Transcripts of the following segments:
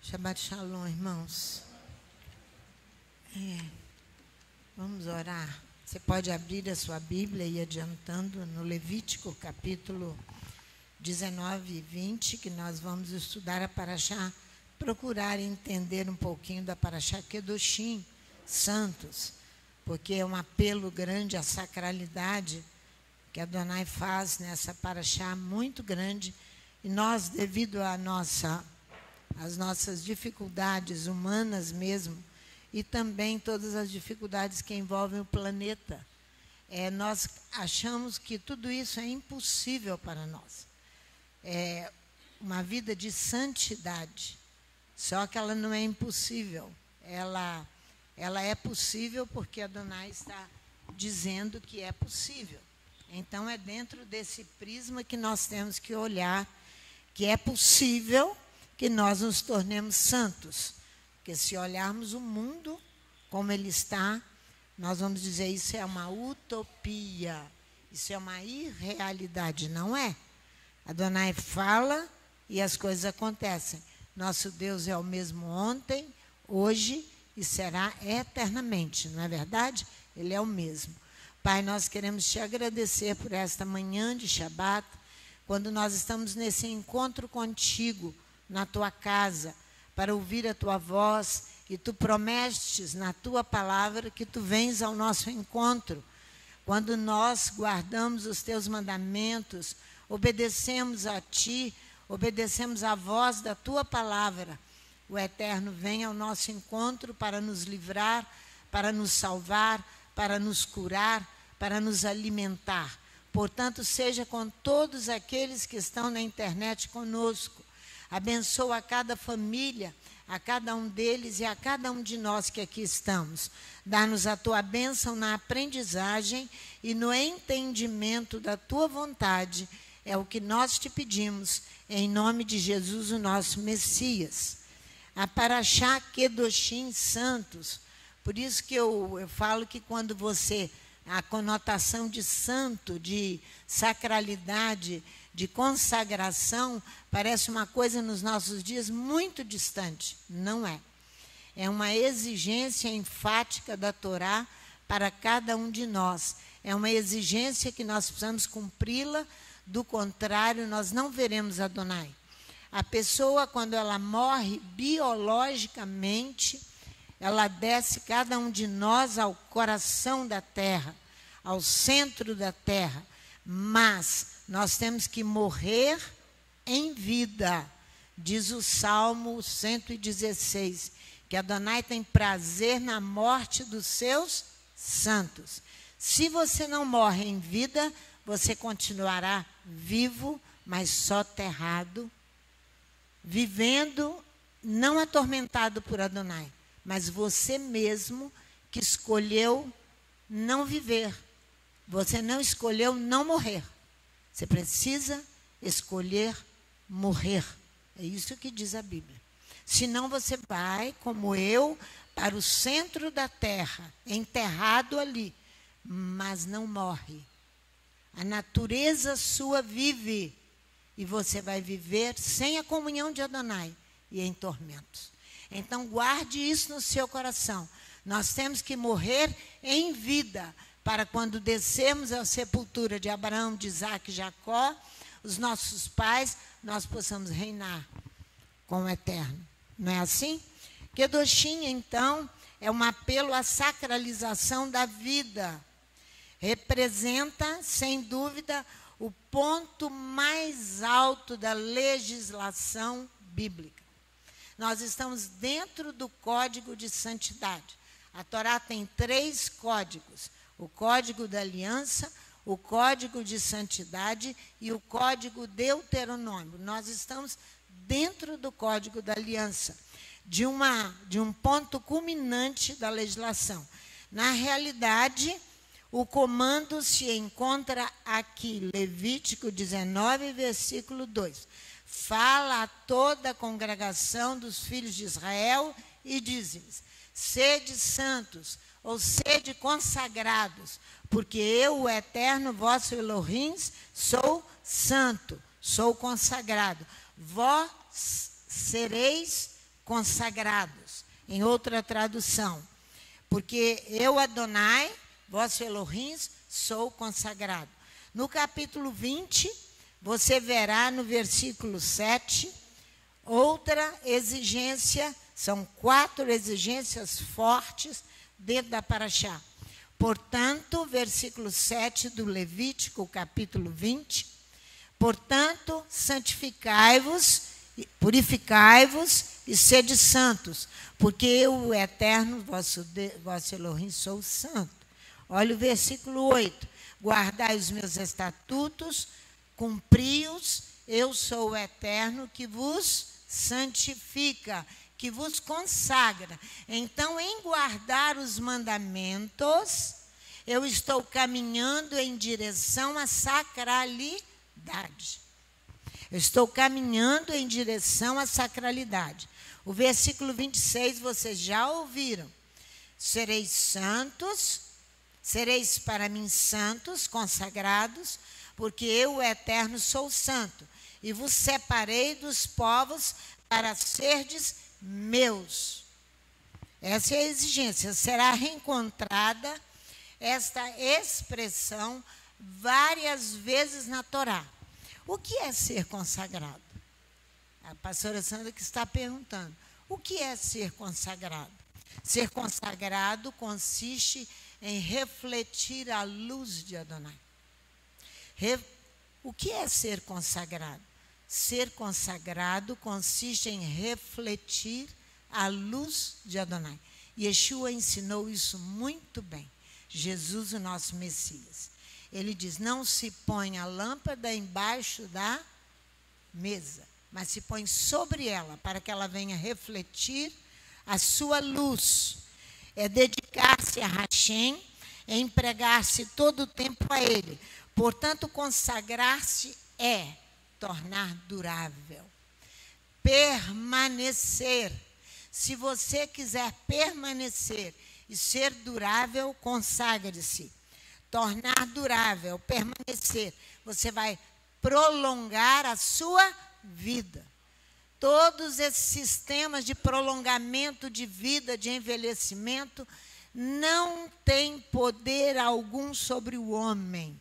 Shabbat Shalom, irmãos. Vamos orar. Você pode abrir a sua Bíblia e ir adiantando no Levítico, capítulo 19 e 20, que nós vamos estudar a Parashá, procurar entender um pouquinho da Parashá Kedoshim, santos, porque é um apelo grande à sacralidade que Adonai faz nessa Parashá, muito grande, e nós, devido às nossas dificuldades humanas mesmo, e também todas as dificuldades que envolvem o planeta, nós achamos que tudo isso é impossível para nós. É uma vida de santidade, só que ela não é impossível. Ela é possível porque Adonai está dizendo que é possível. Então, é dentro desse prisma que nós temos que olhar que é possível que nós nos tornemos santos. Porque se olharmos o mundo como ele está, nós vamos dizer, isso é uma utopia, isso é uma irrealidade, não é? Adonai fala e as coisas acontecem. Nosso Deus é o mesmo ontem, hoje e será eternamente, não é verdade? Ele é o mesmo. Pai, nós queremos te agradecer por esta manhã de Shabat, quando nós estamos nesse encontro contigo, na tua casa, para ouvir a tua voz, e tu prometes na tua palavra que tu vens ao nosso encontro. Quando nós guardamos os teus mandamentos, obedecemos a ti, obedecemos à voz da tua palavra, o Eterno vem ao nosso encontro para nos livrar, para nos salvar, para nos curar, para nos alimentar. Portanto, seja com todos aqueles que estão na internet conosco. Abençoa a cada família, a cada um deles e a cada um de nós que aqui estamos. Dá-nos a tua bênção na aprendizagem e no entendimento da tua vontade. É o que nós te pedimos, em nome de Jesus, o nosso Messias. A Parashá Kedoshim, santos. Por isso que eu falo que quando você, a conotação de santo, de sacralidade, de consagração, parece uma coisa nos nossos dias muito distante. Não é. É uma exigência enfática da Torá para cada um de nós. É uma exigência que nós precisamos cumpri-la, do contrário, nós não veremos Adonai. A pessoa, quando ela morre biologicamente, ela desce, cada um de nós, ao coração da terra, ao centro da terra. Mas nós temos que morrer em vida. Diz o Salmo 116, que Adonai tem prazer na morte dos seus santos. Se você não morre em vida, você continuará vivo, mas soterrado, vivendo, não atormentado por Adonai, mas você mesmo que escolheu não viver. Você não escolheu não morrer. Você precisa escolher morrer. É isso que diz a Bíblia. Senão você vai, como eu, para o centro da terra, enterrado ali, mas não morre. A natureza sua vive, e você vai viver sem a comunhão de Adonai e em tormentos. Então, guarde isso no seu coração. Nós temos que morrer em vida, para quando descermos à sepultura de Abraão, de Isaac e Jacó, os nossos pais, nós possamos reinar com o Eterno. Não é assim? Kedoshim, então, é um apelo à sacralização da vida. Representa, sem dúvida, o ponto mais alto da legislação bíblica. Nós estamos dentro do código de santidade. A Torá tem 3 códigos: o código da aliança, o código de santidade e o código deuteronômio. Nós estamos dentro do código da aliança, de um ponto culminante da legislação. Na realidade, o comando se encontra aqui, Levítico 19, versículo 2. Fala a toda a congregação dos filhos de Israel e diz-lhes: sede santos, ou sede consagrados, porque eu, o Eterno, vosso Elohim, sou santo, sou consagrado. Vós sereis consagrados. Em outra tradução, porque eu, Adonai, vosso Elohim, sou consagrado. No capítulo 20, você verá no versículo 7, outra exigência, são 4 exigências fortes dentro da Paraxá. Portanto, versículo 7 do Levítico, capítulo 20, portanto, santificai-vos, purificai-vos e sede santos, porque eu, o Eterno, vosso Elohim, sou santo. Olha o versículo 8. Guardai os meus estatutos, cumpri-os, eu sou o Eterno que vos santifica, que vos consagra. Então, em guardar os mandamentos, eu estou caminhando em direção à sacralidade. Eu estou caminhando em direção à sacralidade. O versículo 26, vocês já ouviram. Sereis santos, sereis para mim santos, consagrados, porque eu, o Eterno, sou santo, e vos separei dos povos para serdes meus. Essa é a exigência. Será reencontrada esta expressão várias vezes na Torá. O que é ser consagrado? A pastora Sandra que está perguntando. O que é ser consagrado? Ser consagrado consiste em refletir a luz de Adonai. O que é ser consagrado? Ser consagrado consiste em refletir a luz de Adonai. Yeshua ensinou isso muito bem. Jesus, o nosso Messias. Ele diz, não se põe a lâmpada embaixo da mesa, mas se põe sobre ela, para que ela venha refletir a sua luz. É dedicar-se a Hashem, é empregar-se todo o tempo a Ele. Portanto, consagrar-se é tornar durável, permanecer. Se você quiser permanecer e ser durável, consagre-se. Tornar durável, permanecer. Você vai prolongar a sua vida. Todos esses sistemas de prolongamento de vida, de envelhecimento, não têm poder algum sobre o homem.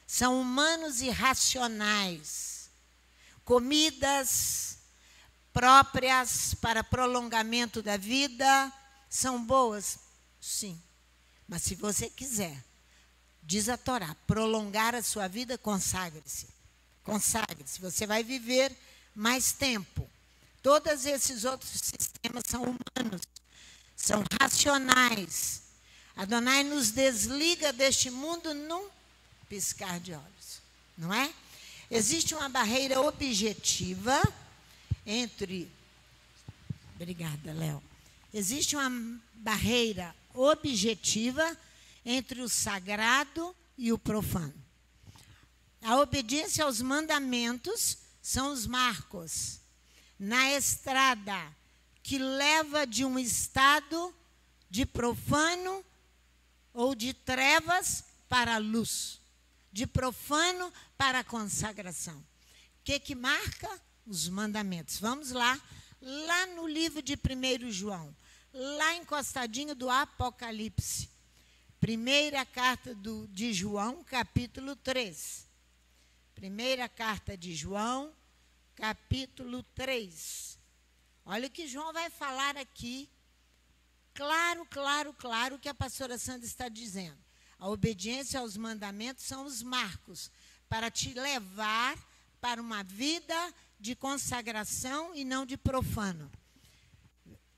São humanos irracionais. Comidas próprias para prolongamento da vida são boas? Sim. Mas se você quiser, diz a Torá, prolongar a sua vida, consagre-se. Consagre-se. Você vai viver mais tempo. Todos esses outros sistemas são humanos, são racionais. Adonai nos desliga deste mundo num piscar de olhos, não é? Existe uma barreira objetiva entre... Obrigada, Léo. Existe uma barreira objetiva entre o sagrado e o profano. A obediência aos mandamentos são os marcos na estrada que leva de um estado de profano ou de trevas para a luz, de profano para a consagração. O que marca? Os mandamentos. Vamos lá no livro de 1 João, lá encostadinho do Apocalipse. Primeira carta de João, capítulo 3. Primeira carta de João, capítulo 3. Olha o que João vai falar aqui. Claro, claro, claro que a pastora Sandra está dizendo. A obediência aos mandamentos são os marcos para te levar para uma vida de consagração e não de profano.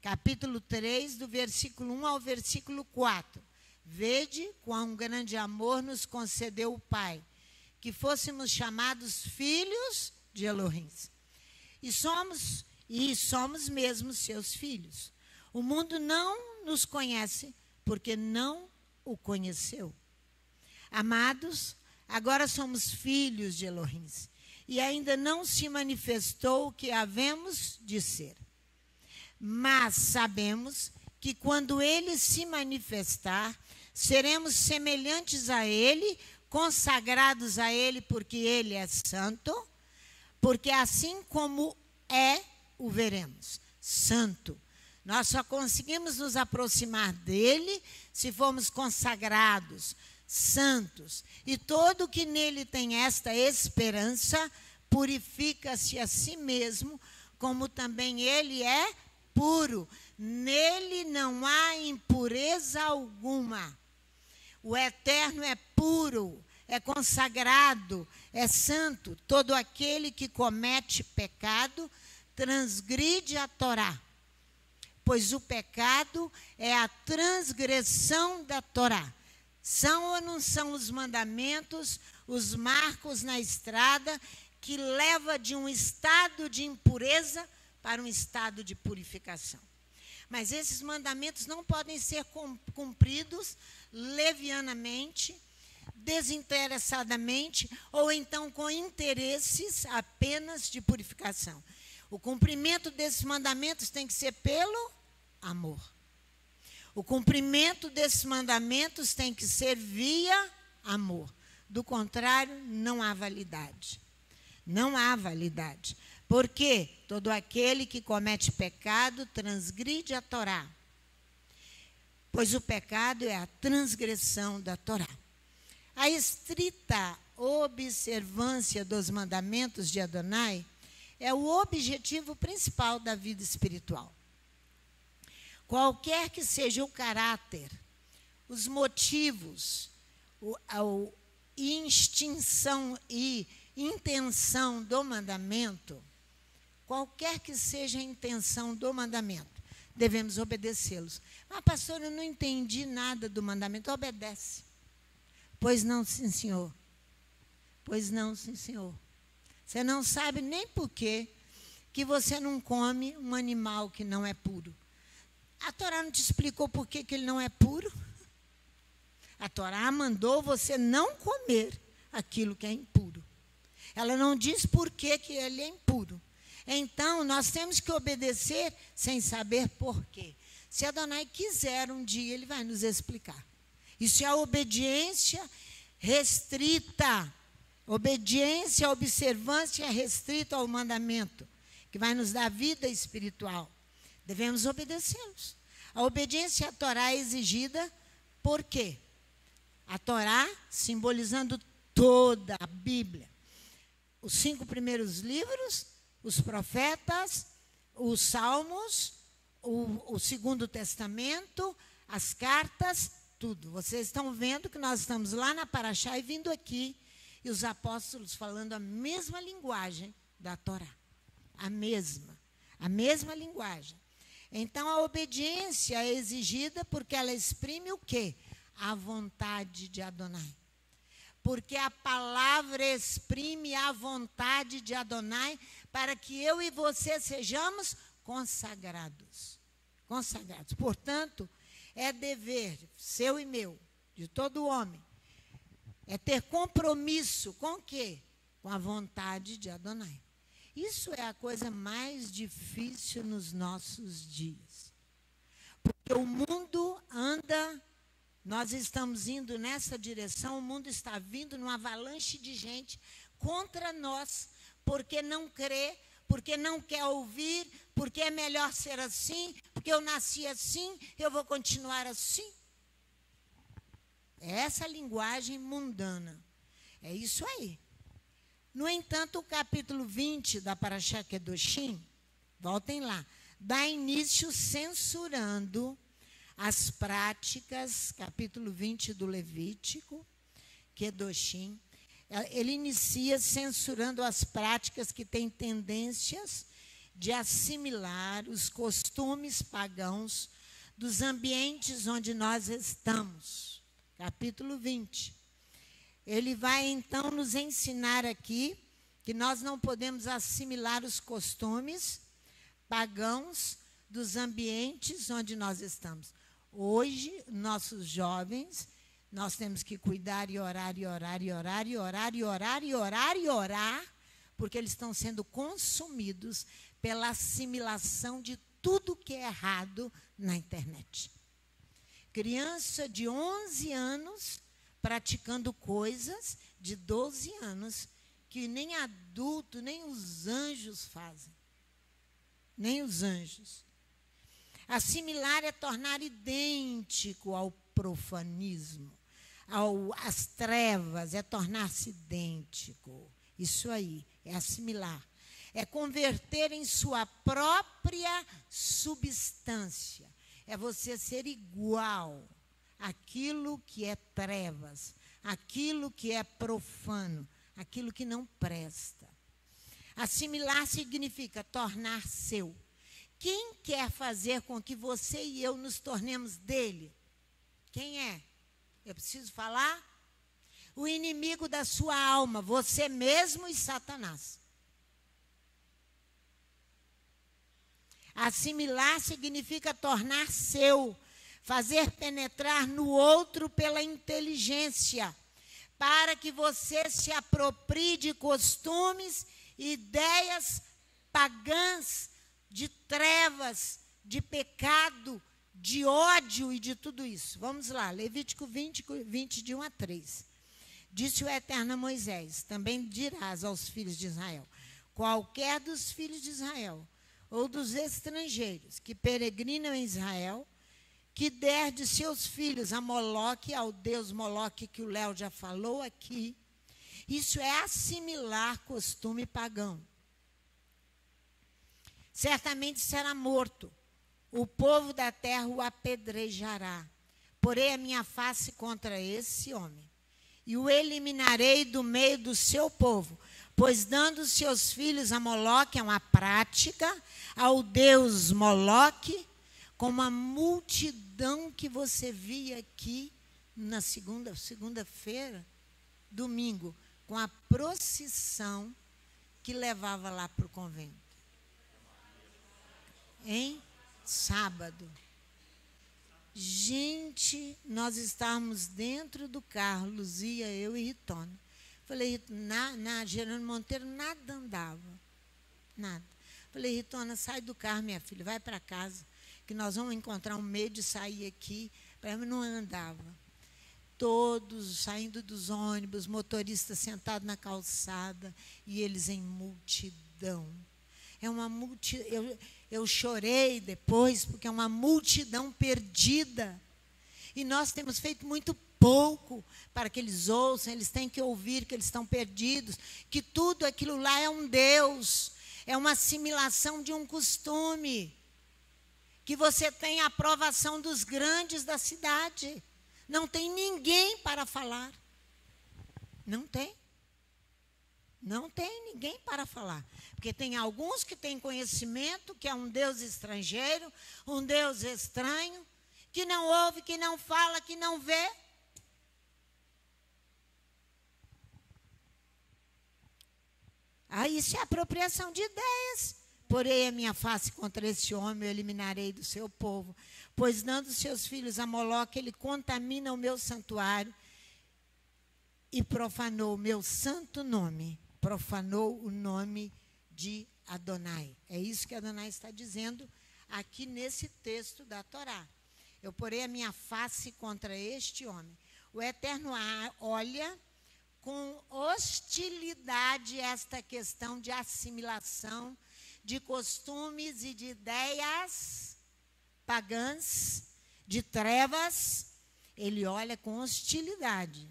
Capítulo 3, do versículo 1 ao versículo 4. Vede quão grande amor nos concedeu o Pai, que fôssemos chamados filhos de Elohim. E somos mesmo seus filhos. O mundo não nos conhece porque não o conheceu. Amados, agora somos filhos de Elohim e ainda não se manifestou o que havemos de ser. Mas sabemos que quando ele se manifestar, seremos semelhantes a ele, consagrados a ele, porque ele é santo, porque assim como é, o veremos. santo. Nós só conseguimos nos aproximar dele se formos consagrados, santos. E todo que nele tem esta esperança purifica-se a si mesmo, como também ele é puro. Nele não há impureza alguma. O eterno é puro, é consagrado, é santo. Todo aquele que comete pecado transgride a Torá, pois o pecado é a transgressão da Torá. São ou não são os mandamentos, os marcos na estrada que leva de um estado de impureza para um estado de purificação? Mas esses mandamentos não podem ser cumpridos levianamente, desinteressadamente, ou então com interesses apenas de purificação. O cumprimento desses mandamentos tem que ser pelo amor. O cumprimento desses mandamentos tem que ser via amor. Do contrário, não há validade. Não há validade. Porque todo aquele que comete pecado transgride a Torá. Pois o pecado é a transgressão da Torá. A estrita observância dos mandamentos de Adonai é o objetivo principal da vida espiritual. Qualquer que seja o caráter, os motivos, a extinção e intenção do mandamento, qualquer que seja a intenção do mandamento, devemos obedecê-los. Ah, pastor, eu não entendi nada do mandamento. Obedece. Pois não, sim, senhor. Pois não, sim, senhor. Você não sabe nem por quê que você não come um animal que não é puro. A Torá não te explicou por que ele não é puro? A Torá mandou você não comer aquilo que é impuro. Ela não diz por que ele é impuro. Então, nós temos que obedecer sem saber por quê. Se Adonai quiser um dia, ele vai nos explicar. Isso é a obediência restrita. Obediência, observância restrita ao mandamento, que vai nos dar vida espiritual. Devemos obedecê-los. A obediência à Torá é exigida por quê? A Torá simbolizando toda a Bíblia. Os 5 primeiros livros, os profetas, os salmos, o Segundo Testamento, as cartas, tudo. Vocês estão vendo que nós estamos lá na Paraxá e vindo aqui, e os apóstolos falando a mesma linguagem da Torá. A mesma linguagem. Então, a obediência é exigida porque ela exprime o quê? A vontade de Adonai. Porque a palavra exprime a vontade de Adonai para que eu e você sejamos consagrados. Consagrados. Portanto, é dever seu e meu, de todo homem, é ter compromisso com o quê? Com a vontade de Adonai. Isso é a coisa mais difícil nos nossos dias. Porque o mundo anda, nós estamos indo nessa direção, o mundo está vindo numa avalanche de gente contra nós, porque não crê, porque não quer ouvir, porque é melhor ser assim, porque eu nasci assim, eu vou continuar assim. É essa linguagem mundana. É isso aí. No entanto, o capítulo 20 da Paraxá Kedoshim, voltem lá, dá início censurando as práticas, capítulo 20 do Levítico, Kedoshim, ele inicia censurando as práticas que têm tendências de assimilar os costumes pagãos dos ambientes onde nós estamos. Capítulo 20. Ele vai, então, nos ensinar aqui que nós não podemos assimilar os costumes pagãos dos ambientes onde nós estamos. Hoje, nossos jovens, nós temos que cuidar e orar, e orar, e orar, e orar, e orar, e orar, e orar, porque eles estão sendo consumidos pela assimilação de tudo que é errado na internet. Criança de 11 anos praticando coisas de 12 anos que nem adulto, nem os anjos fazem. nem os anjos. Assimilar é tornar idêntico ao profanismo, às trevas, é tornar-se idêntico. Isso aí, é assimilar. É converter em sua própria substância. É você ser igual àquilo que é trevas, àquilo que é profano, aquilo que não presta. Assimilar significa tornar seu. Quem quer fazer com que você e eu nos tornemos dele? Quem é? Eu preciso falar? O inimigo da sua alma, você mesmo e Satanás. Assimilar significa tornar seu, fazer penetrar no outro pela inteligência, para que você se aproprie de costumes e ideias pagãs, de trevas, de pecado, de ódio e de tudo isso. Vamos lá, Levítico 20, de 1 a 3. Disse o Eterno a Moisés, também dirás aos filhos de Israel, qualquer dos filhos de Israel, ou dos estrangeiros que peregrinam em Israel, que der de seus filhos a Moloque, ao deus Moloque, que o Léo já falou aqui, isso é assimilar costume pagão. Certamente será morto, o povo da terra o apedrejará. Porei a minha face contra esse homem, e o eliminarei do meio do seu povo, pois dando seus filhos a Moloque, é uma prática, ao deus Moloque, como a multidão que você via aqui na segunda-feira, domingo, com a procissão que levava lá para o convento. Em sábado. Gente, nós estávamos dentro do carro, Luzia, eu e Ritona. Falei, na Gerando Monteiro nada andava. Nada. Falei, Ritona, sai do carro, minha filha, vai para casa, que nós vamos encontrar um meio de sair aqui. Para mim não andava. Todos saindo dos ônibus, motoristas sentados na calçada, e eles em multidão. É uma multidão. Eu chorei depois, porque é uma multidão perdida. E nós temos feito muito pouco para que eles ouçam, eles têm que ouvir que eles estão perdidos, que tudo aquilo lá é um Deus, é uma assimilação de um costume, que você tem a aprovação dos grandes da cidade. Não tem ninguém para falar. Não tem. Não tem ninguém para falar. Porque tem alguns que têm conhecimento, que é um Deus estrangeiro, um Deus estranho, que não ouve, que não fala, que não vê. Aí isso é apropriação de ideias. Porei a minha face contra esse homem, eu eliminarei do seu povo. Pois dando seus filhos a Moloque, ele contamina o meu santuário e profanou o meu santo nome. Profanou o nome de Adonai. É isso que Adonai está dizendo aqui nesse texto da Torá. Eu porei a minha face contra este homem. O Eterno olha com hostilidade esta questão de assimilação de costumes e de ideias pagãs, de trevas. Ele olha com hostilidade,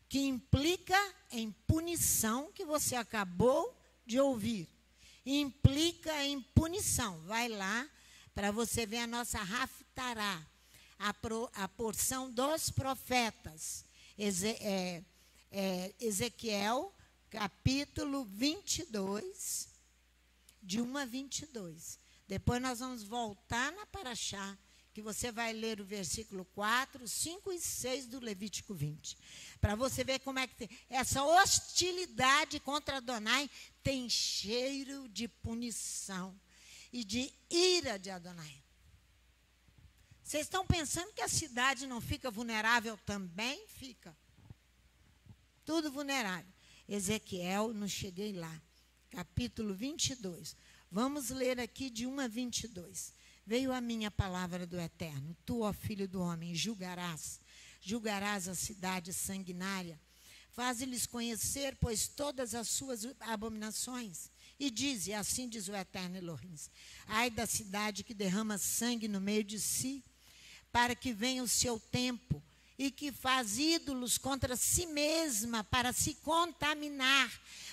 que implica em punição, que você acabou de ouvir. Implica em punição. Vai lá para você ver a nossa Haftará, a porção dos profetas. Ezequiel, capítulo 22, de 1 a 22. Depois nós vamos voltar na Paraxá, que você vai ler o versículo 4, 5 e 6 do Levítico 20. Para você ver como é que tem. Essa hostilidade contra Adonai tem cheiro de punição e de ira de Adonai. Vocês estão pensando que a cidade não fica vulnerável? Também fica. Tudo vulnerável. Ezequiel, não cheguei lá. Capítulo 22. Vamos ler aqui de 1 a 22. Veio a minha palavra do Eterno. Tu, ó filho do homem, julgarás a cidade sanguinária. Faze-lhes conhecer, pois, todas as suas abominações, E diz, e assim diz o Eterno Elohim: ai da cidade que derrama sangue no meio de si, para que venha o seu tempo, e que faz ídolos contra si mesma, para se contaminar,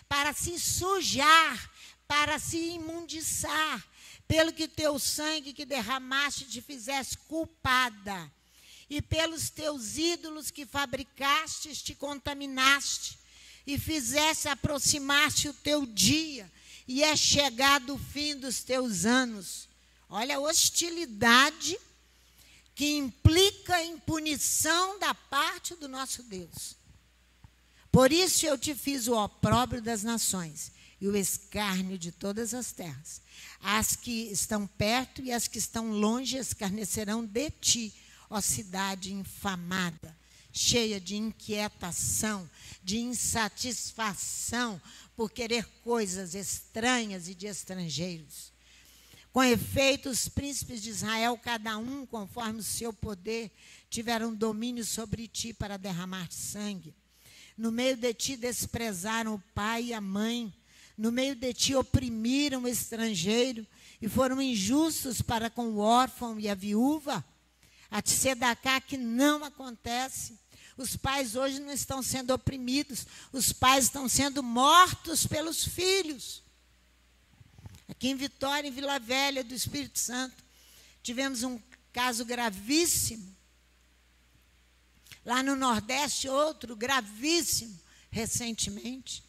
para se sujar, para se imundiçar, pelo que teu sangue que derramaste te fizesse culpada, e pelos teus ídolos que fabricaste te contaminaste, e fizesse aproximar-se o teu dia, e é chegado o fim dos teus anos. Olha a hostilidade que implica em punição da parte do nosso Deus. Por isso eu te fiz o opróbrio das nações e o escárnio de todas as terras. As que estão perto e as que estão longe escarnecerão de ti, ó cidade infamada, cheia de inquietação, de insatisfação por querer coisas estranhas e de estrangeiros. Com efeito, os príncipes de Israel, cada um conforme o seu poder, tiveram domínio sobre ti para derramar sangue. No meio de ti desprezaram o pai e a mãe. No meio de ti oprimiram o estrangeiro e foram injustos para com o órfão e a viúva. A Tsedacá que não acontece. Os pais hoje não estão sendo oprimidos. Os pais estão sendo mortos pelos filhos. Aqui em Vitória, em Vila Velha do Espírito Santo, tivemos um caso gravíssimo. Lá no Nordeste, outro gravíssimo, recentemente.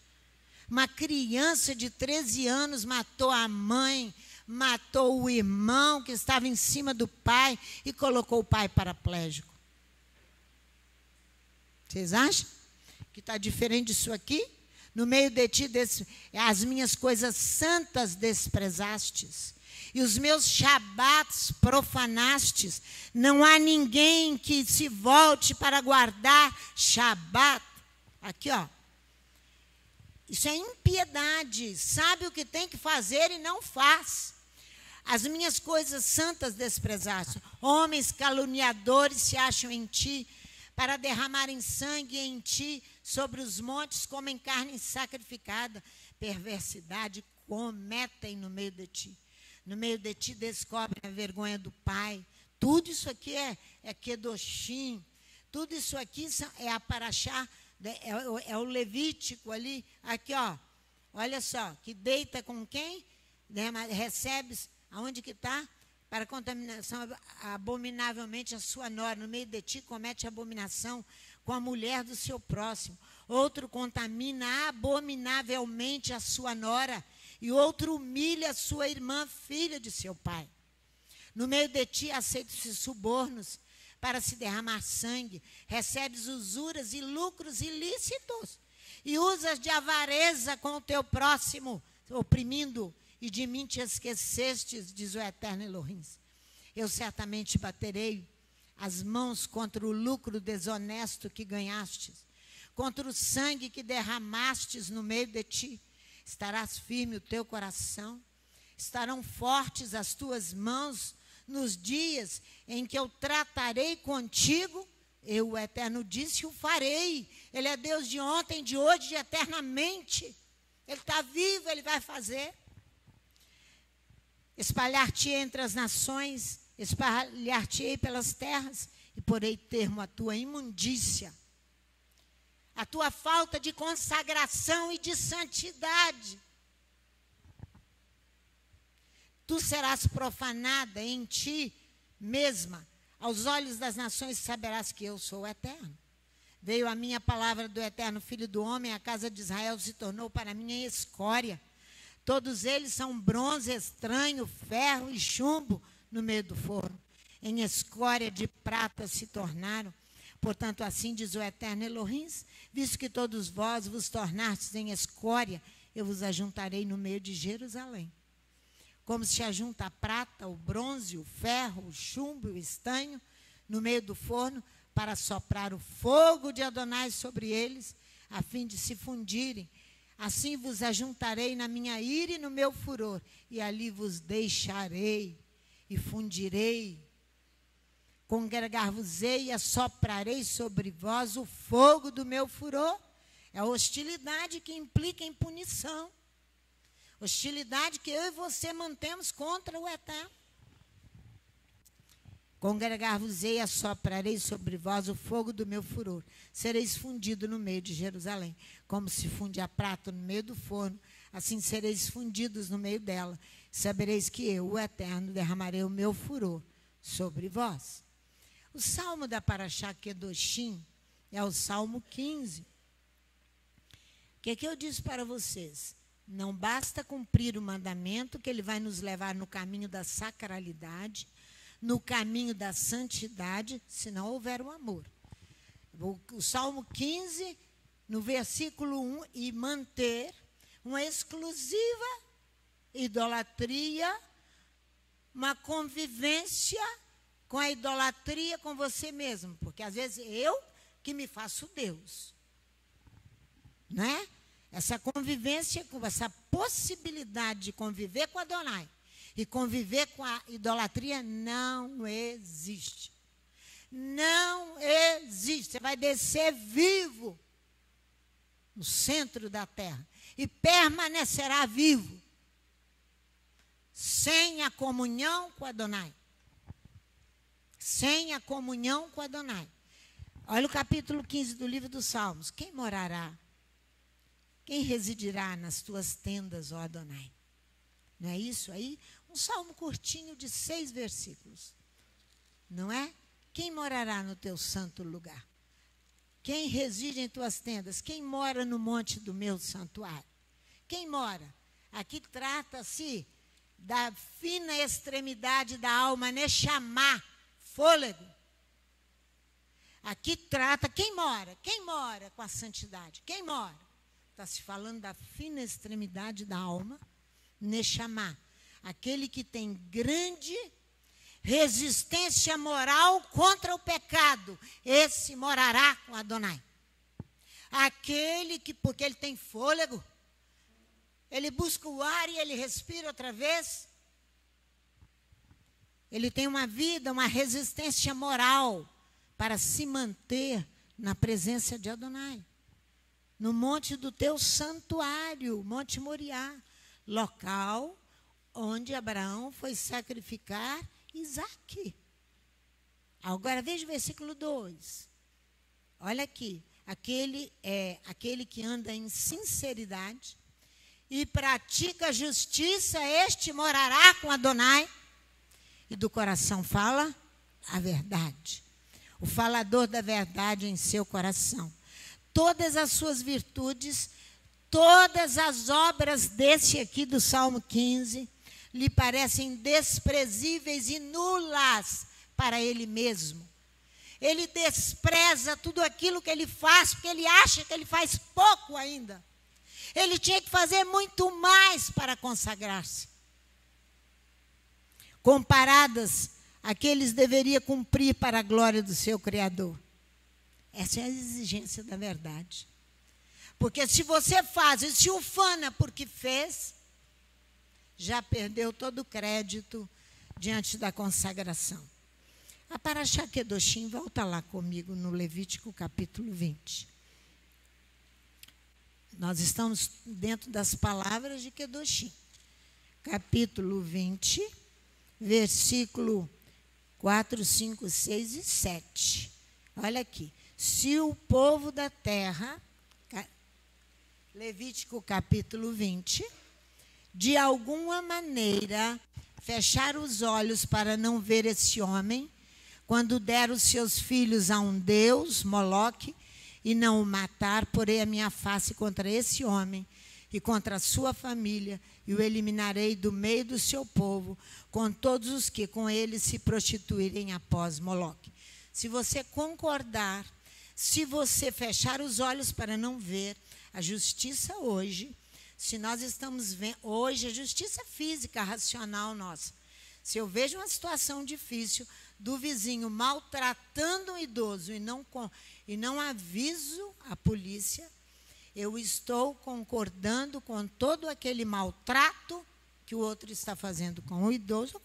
Uma criança de 13 anos matou a mãe, matou o irmão que estava em cima do pai e colocou o pai paraplégico. Vocês acham que está diferente disso aqui? No meio de ti, as minhas coisas santas desprezastes, e os meus shabatos profanastes. Não há ninguém que se volte para guardar shabat. Aqui, ó. Isso é impiedade. Sabe o que tem que fazer e não faz. As minhas coisas santas desprezaste. Homens caluniadores se acham em ti, para derramarem sangue em ti, sobre os montes comem carne sacrificada. Perversidade cometem no meio de ti. No meio de ti descobrem a vergonha do pai. Tudo isso aqui é Kedoshim. Tudo isso aqui é a Paraxá, é o Levítico ali. Aqui, ó. Olha só, que deita com quem? Recebes, aonde que está? Para contaminação abominavelmente a sua nora. No meio de ti comete abominação com a mulher do seu próximo. Outro contamina abominavelmente a sua nora. E outro humilha a sua irmã, filha de seu pai. No meio de ti aceitam-se subornos para se derramar sangue. Recebes usuras e lucros ilícitos. E usas de avareza com o teu próximo, oprimindo. E de mim te esquecestes, diz o Eterno Elohim. Eu certamente baterei as mãos contra o lucro desonesto que ganhastes, contra o sangue que derramastes no meio de ti. Estarás firme o teu coração, estarão fortes as tuas mãos nos dias em que eu tratarei contigo. Eu, o Eterno, disse, o farei. Ele é Deus de ontem, de hoje, de eternamente. Ele está vivo, ele vai fazer. Espalhar-te entre as nações, espalhar-te-ei pelas terras, e porei termo à tua imundícia, à tua falta de consagração e de santidade. Tu serás profanada em ti mesma, aos olhos das nações saberás que eu sou o Eterno. Veio a minha palavra do Eterno, Filho do homem, a casa de Israel se tornou para mim escória. Todos eles são bronze estranho, ferro e chumbo no meio do forno. Em escória de prata se tornaram. Portanto, assim diz o Eterno Elohim, visto que todos vós vos tornastes em escória, eu vos ajuntarei no meio de Jerusalém. Como se ajunta a prata, o bronze, o ferro, o chumbo e o estanho no meio do forno, para soprar o fogo de Adonai sobre eles, a fim de se fundirem. Assim vos ajuntarei na minha ira e no meu furor, e ali vos deixarei e fundirei. Congregar-vos-ei e assoprarei sobre vós o fogo do meu furor. É a hostilidade que implica em punição. Hostilidade que eu e você mantemos contra o Eterno. Congregar-vos-ei e assoprarei sobre vós o fogo do meu furor. Sereis fundido no meio de Jerusalém, como se funde a prata no meio do forno, assim sereis fundidos no meio dela. Sabereis que eu, o Eterno, derramarei o meu furor sobre vós. O salmo da Parashá Kedoshim é o Salmo 15. O que eu disse para vocês? Não basta cumprir o mandamento, que ele vai nos levar no caminho da sacralidade, no caminho da santidade, se não houver o amor. O Salmo 15, no versículo 1, e manter uma exclusiva idolatria, uma convivência com a idolatria com você mesmo, porque às vezes eu que me faço Deus, não é? Essa convivência, com essa possibilidade de conviver com Adonai e conviver com a idolatria não existe. Não existe. Você vai descer vivo no centro da terra e permanecerá vivo sem a comunhão com Adonai. Sem a comunhão com Adonai. Olha o capítulo 15 do livro dos Salmos. Quem morará? Quem residirá nas tuas tendas, ó Adonai? Não é isso aí? Um salmo curtinho de 6 versículos. Não é? Quem morará no teu santo lugar? Quem reside em tuas tendas? Quem mora no monte do meu santuário? Quem mora? Aqui trata-se da fina extremidade da alma, Neshama, fôlego. Aqui trata quem mora? Quem mora com a santidade? Quem mora? Está se falando da fina extremidade da alma, Neshama. Aquele que tem grande resistência moral contra o pecado, esse morará com Adonai. Aquele que, porque ele tem fôlego, ele busca o ar e ele respira outra vez. Ele tem uma vida, uma resistência moral para se manter na presença de Adonai. No monte do teu santuário, Monte Moriá, local onde Abraão foi sacrificar Isaque. Agora veja o versículo 2. Olha aqui. Aquele que anda em sinceridade e pratica a justiça, este morará com Adonai. E do coração fala a verdade. O falador da verdade em seu coração. Todas as suas virtudes, todas as obras desse aqui do Salmo 15, lhe parecem desprezíveis e nulas para ele mesmo. Ele despreza tudo aquilo que ele faz, porque ele acha que ele faz pouco ainda. Ele tinha que fazer muito mais para consagrar-se. Comparadas a que eles deveriam cumprir para a glória do seu Criador. Essa é a exigência da verdade. Porque se você faz e se ufana porque fez, já perdeu todo o crédito diante da consagração. A Parashá Kedoshim, volta lá comigo no Levítico capítulo 20. Nós estamos dentro das palavras de Kedoshim. Capítulo 20, versículo 4, 5, 6 e 7. Olha aqui. Se o povo da terra, Levítico capítulo 20, de alguma maneira fechar os olhos para não ver esse homem, quando der os seus filhos a um deus, Moloque, e não o matar, porei a minha face contra esse homem e contra a sua família, e o eliminarei do meio do seu povo, com todos os que com ele se prostituírem após Moloque. Se você concordar, se você fechar os olhos para não ver a justiça hoje, se nós estamos vendo hoje a justiça física, racional nossa, se eu vejo uma situação difícil do vizinho maltratando um idoso e não aviso a polícia, eu estou concordando com todo aquele maltrato que o outro está fazendo com o idoso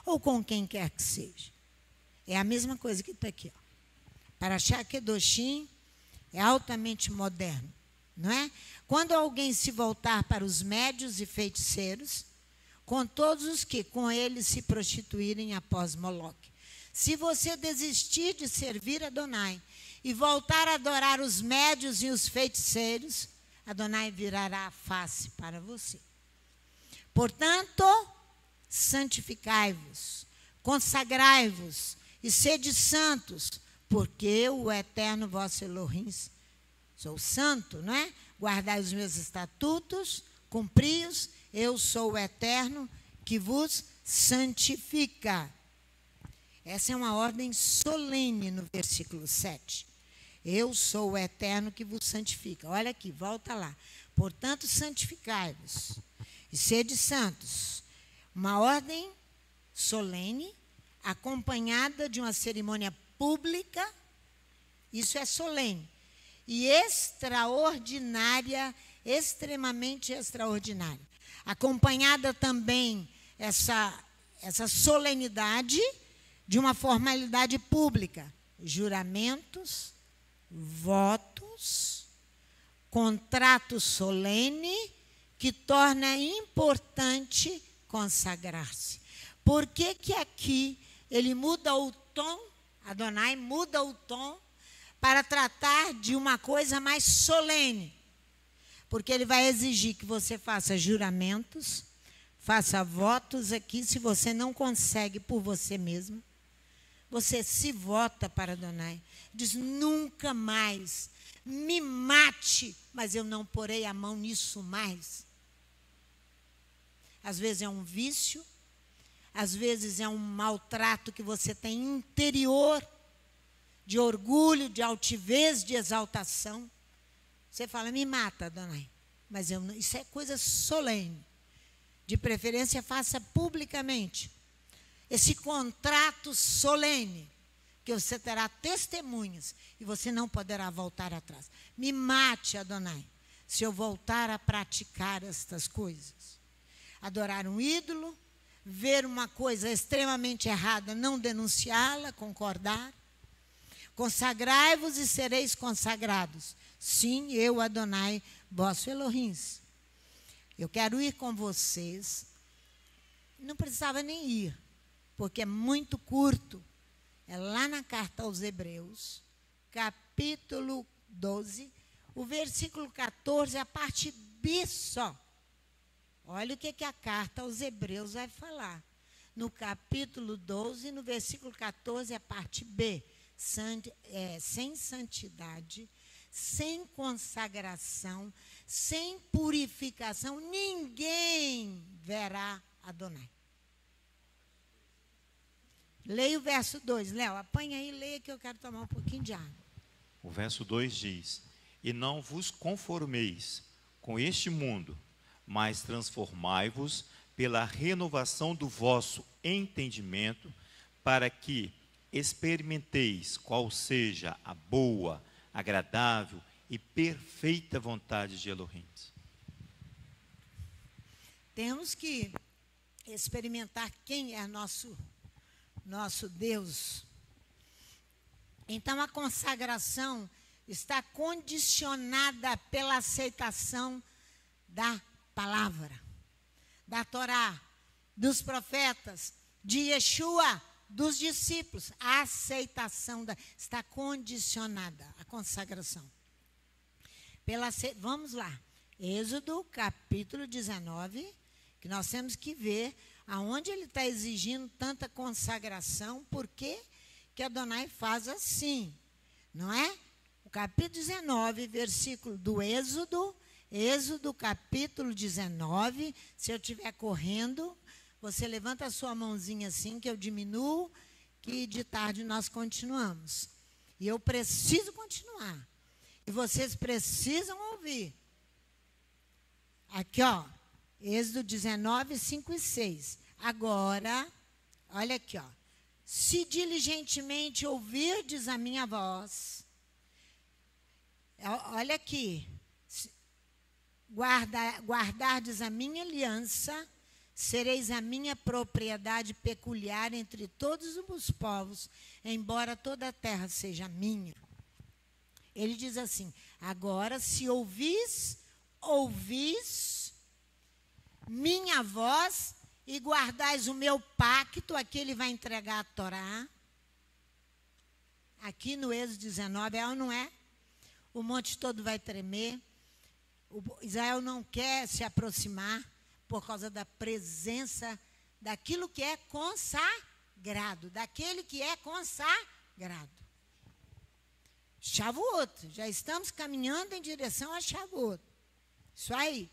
ou com quem quer que seja. É a mesma coisa que está aqui. Parashá Kedoshim é altamente moderno. não é? Quando alguém se voltar para os médios e feiticeiros, com todos os que com eles se prostituírem após Moloque. Se você desistir de servir Adonai e voltar a adorar os médios e os feiticeiros, Adonai virará a face para você. Portanto, santificai-vos, consagrai-vos e sede santos, porque o eterno vosso Elohim, sou santo, não é? Guardai os meus estatutos, cumpri-os, eu sou o eterno que vos santifica. Essa é uma ordem solene no versículo 7. Eu sou o eterno que vos santifica. Olha aqui, volta lá. Portanto, santificai-vos e sede santos. Uma ordem solene, acompanhada de uma cerimônia pública, isso é solene, e extraordinária, extremamente extraordinária. Acompanhada também essa solenidade de uma formalidade pública, juramentos, votos, contrato solene que torna importante consagrar-se. Por que que aqui ele muda o tom, Adonai muda o tom para tratar de uma coisa mais solene? Porque ele vai exigir que você faça juramentos, faça votos aqui. Se você não consegue por você mesmo, você se vota para Adonai. Diz, nunca mais, me mate, mas eu não porei a mão nisso mais. Às vezes é um vício, às vezes é um maltrato que você tem interior, de orgulho, de altivez, de exaltação. Você fala, me mata, Adonai. Mas eu não, isso é coisa solene. De preferência, faça publicamente. Esse contrato solene, que você terá testemunhas e você não poderá voltar atrás. Me mate, Adonai, se eu voltar a praticar estas coisas. Adorar um ídolo, ver uma coisa extremamente errada, não denunciá-la, concordar. Consagrai-vos e sereis consagrados. Sim, eu, Adonai, vosso Elohim. Eu quero ir com vocês. Não precisava nem ir, porque é muito curto. É lá na carta aos Hebreus, capítulo 12, o versículo 14, a parte B só. Olha o que a carta aos Hebreus vai falar. No capítulo 12, no versículo 14, a parte B. Sem santidade, sem consagração, sem purificação, ninguém verá Adonai. Leia o verso 2. Léo, apanha aí e leia que eu quero tomar um pouquinho de água. O verso 2 diz, e não vos conformeis com este mundo, mas transformai-vos pela renovação do vosso entendimento, para que experimenteis qual seja a boa, agradável e perfeita vontade de Elohim. Temos que experimentar quem é nosso Deus. Então, a consagração está condicionada pela aceitação da palavra, da Torá, dos profetas, de Yeshua, dos discípulos. A aceitação está condicionada, a consagração. Vamos lá, Êxodo capítulo 19, que nós temos que ver aonde ele está exigindo tanta consagração, por que que Adonai faz assim, não é? O capítulo 19, versículo do Êxodo capítulo 19, se eu estiver correndo, você levanta a sua mãozinha assim, que eu diminuo, que de tarde nós continuamos. E eu preciso continuar. E vocês precisam ouvir. Aqui, ó, Êxodo 19, 5 e 6. Agora, olha aqui, ó. Se diligentemente ouvirdes a minha voz, olha aqui, guardardes a minha aliança, sereis a minha propriedade peculiar entre todos os povos, embora toda a terra seja minha. Ele diz assim: agora, se ouvis minha voz e guardais o meu pacto, aqui ele vai entregar a Torá. Aqui no Êxodo 19, é ou não é? O monte todo vai tremer. Israel não quer se aproximar por causa da presença daquilo que é consagrado, daquele que é consagrado. Shavuot, já estamos caminhando em direção a Shavuot. Isso aí.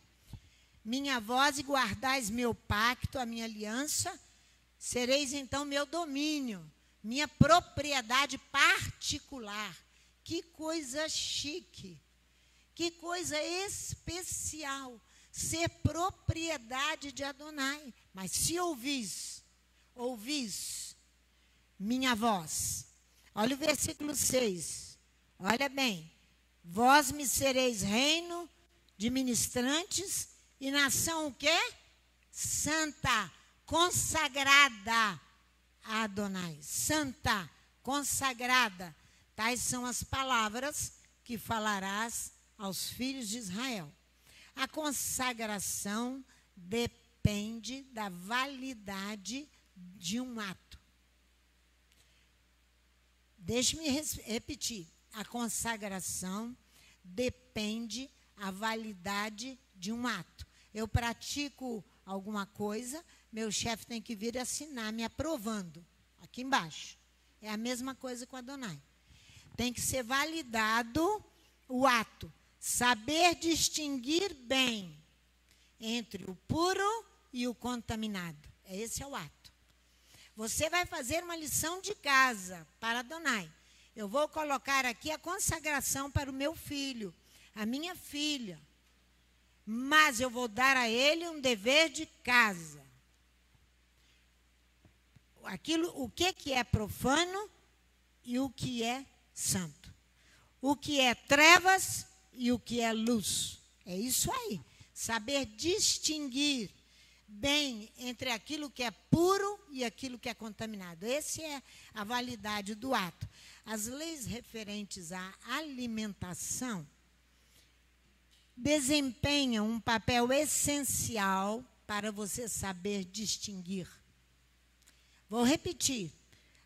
Minha voz e guardais meu pacto, a minha aliança, sereis então meu domínio, minha propriedade particular. Que coisa chique, que coisa especial, ser propriedade de Adonai. Mas se ouvis minha voz. Olha o versículo 6. Olha bem. Vós me sereis reino de ministrantes e nação o quê? Santa, consagrada a Adonai. Santa, consagrada. Tais são as palavras que falarás aos filhos de Israel. A consagração depende da validade de um ato. Deixe-me repetir. A consagração depende da validade de um ato. Eu pratico alguma coisa, meu chefe tem que vir assinar, me aprovando, aqui embaixo. É a mesma coisa com Adonai. Tem que ser validado o ato. Saber distinguir bem entre o puro e o contaminado. Esse é o ato. Você vai fazer uma lição de casa para Adonai. Eu vou colocar aqui a consagração para o meu filho, a minha filha. Mas eu vou dar a ele um dever de casa. O que é profano e o que é santo. O que é trevas e o que é luz. É isso aí. Saber distinguir bem entre aquilo que é puro e aquilo que é contaminado. Essa é a validade do ato. As leis referentes à alimentação desempenham um papel essencial para você saber distinguir. Vou repetir.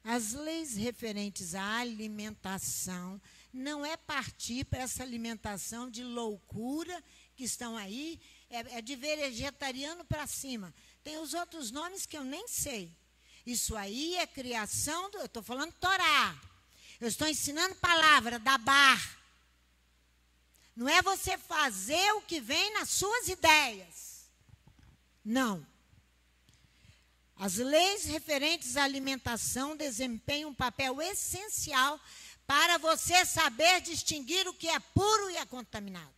As leis referentes à alimentação não é partir para essa alimentação de loucura que estão aí, é de vegetariano para cima. Tem os outros nomes que eu nem sei. Isso aí é criação eu estou falando Torá. Eu estou ensinando palavra, dabar. Não é você fazer o que vem nas suas ideias. Não. As leis referentes à alimentação desempenham um papel essencial para você saber distinguir o que é puro e é contaminado.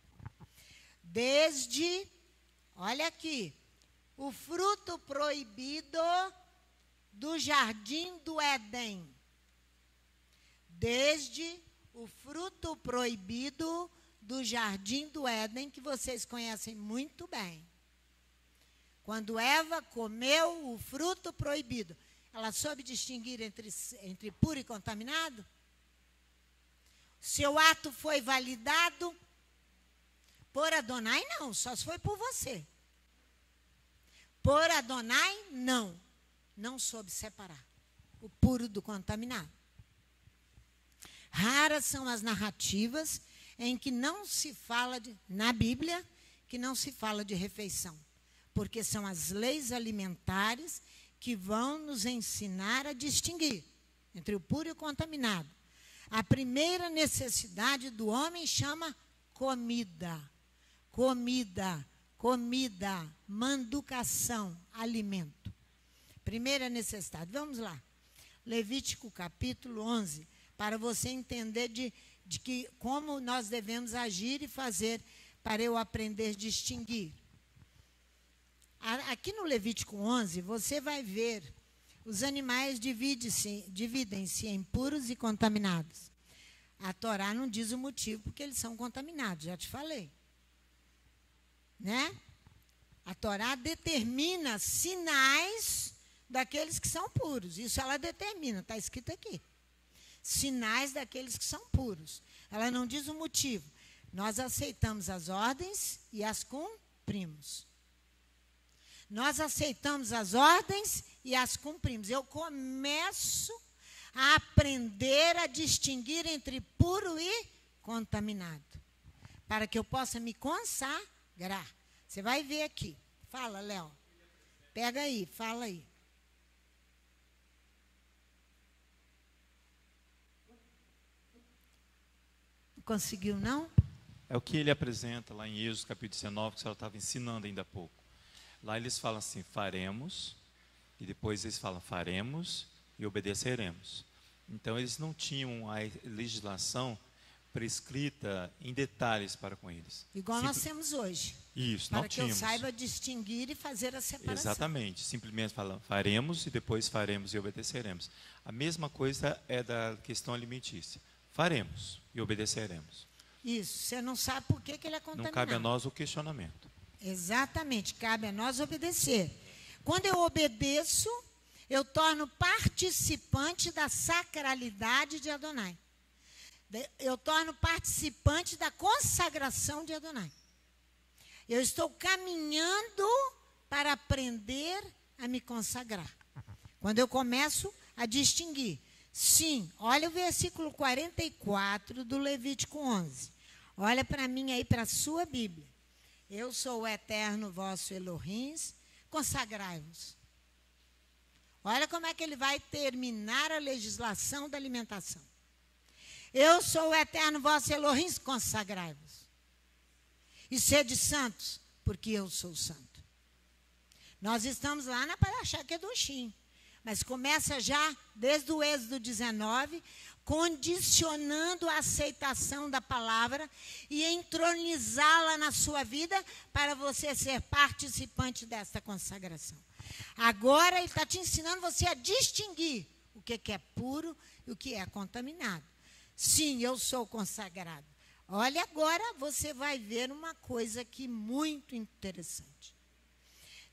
Desde, olha aqui, o fruto proibido do jardim do Éden. Desde o fruto proibido do jardim do Éden, que vocês conhecem muito bem. Quando Eva comeu o fruto proibido, ela soube distinguir entre puro e contaminado? Seu ato foi validado por Adonai? Não, só se foi por você. Por Adonai, não. Não soube separar o puro do contaminado. Raras são as narrativas em que não se fala, na Bíblia, que não se fala de refeição. Porque são as leis alimentares que vão nos ensinar a distinguir entre o puro e o contaminado. A primeira necessidade do homem chama comida. Comida, comida, manducação, alimento. Primeira necessidade. Vamos lá. Levítico capítulo 11, para você entender de que como nós devemos agir e fazer para eu aprender a distinguir. Aqui no Levítico 11, você vai ver, os animais dividem-se em puros e contaminados. A Torá não diz o motivo porque eles são contaminados, já te falei. Né? A Torá determina sinais daqueles que são puros. Isso ela determina, está escrito aqui. sinais daqueles que são puros. Ela não diz o motivo. Nós aceitamos as ordens e as cumprimos. Nós aceitamos as ordens e as cumprimos. Eu começo a aprender a distinguir entre puro e contaminado, para que eu possa me consagrar. Você vai ver aqui. Fala, Léo. Pega aí, fala aí. Não conseguiu, não? É o que ele apresenta lá em Êxodo capítulo 19, que a senhora estava ensinando ainda há pouco. Lá eles falam assim, faremos, e depois eles falam, faremos e obedeceremos. Então eles não tinham a legislação prescrita em detalhes para com eles. Igual nós temos hoje. Isso, não para que tínhamos. eu saiba distinguir e fazer a separação. Exatamente, simplesmente falam, faremos e depois faremos e obedeceremos. A mesma coisa é da questão alimentícia. Faremos e obedeceremos. Isso, você não sabe por que ele é contaminado. Não cabe a nós o questionamento. Exatamente, cabe a nós obedecer. Quando eu obedeço, eu torno participante da sacralidade de Adonai. Eu torno participante da consagração de Adonai. Eu estou caminhando para aprender a me consagrar. Quando eu começo a distinguir. Sim, olha o versículo 44 do Levítico 11. Olha para mim aí, para a sua Bíblia. Eu sou o eterno vosso Elohim, consagrai-vos. Olha como é que ele vai terminar a legislação da alimentação. Eu sou o eterno vosso Elohim, consagrai-vos. E sede santos, porque eu sou santo. Nós estamos lá na Parashá Kedoshim, mas começa já desde o Êxodo 19, condicionando a aceitação da palavra e entronizá-la na sua vida para você ser participante desta consagração. Agora ele está te ensinando você a distinguir o que é puro e o que é contaminado. Sim, eu sou consagrado. Olha, agora você vai ver uma coisa aqui muito interessante.